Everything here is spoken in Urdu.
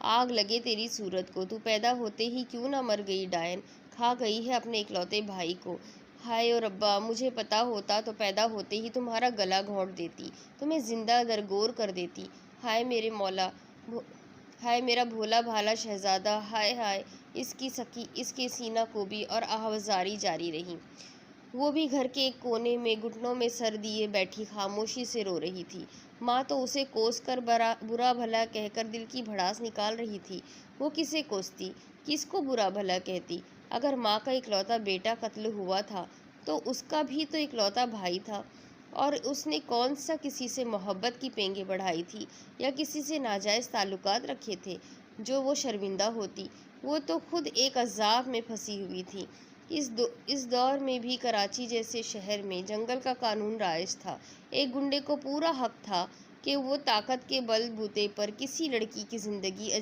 آگ لگے تیری صورت کو، تو پیدا ہوتے ہی کیوں نہ مر گئی ڈائن، کھا گئی ہے اپنے اکلوتے بھائی کو۔ ہائے او ربا، مجھے پتا ہوتا تو پیدا ہوتے ہی تمہارا گلا گھونٹ دیتی، تمہیں زندہ درگور کر دیتی۔ ہائے میرے مولا، ہائے میرا بھولا بھالا شہزادہ، ہائے ہائے۔ اس کے سینہ کوبی اور آہوازاری جاری رہی۔ وہ بھی گھر کے ایک کونے میں گھٹنوں میں سر دیے بیٹھی خاموشی سے رو رہی تھی۔ ماں تو اسے کوس کر برا بھلا کہہ کر دل کی بھڑاس نکال رہی تھی۔ وہ کسے کوستی، کس کو برا بھلا کہتی؟ اگر ماں کا اکلوتا بیٹا قتل ہوا تھا تو اس کا بھی تو اکلوتا بھائی تھا، اور اس نے کون سا کسی سے محبت کی پینگیں بڑھائی تھی یا کسی سے ناجائز تعلقات رکھے تھے جو وہ شرمندہ ہوتی؟ وہ تو خود ایک عذاب میں پھنسی ہوئی تھی۔ اس دور میں بھی کراچی جیسے شہر میں جنگل کا قانون رائج تھا۔ ایک گنڈے کو پورا حق تھا کہ وہ طاقت کے بل بوتے پر کسی لڑکی کی زندگی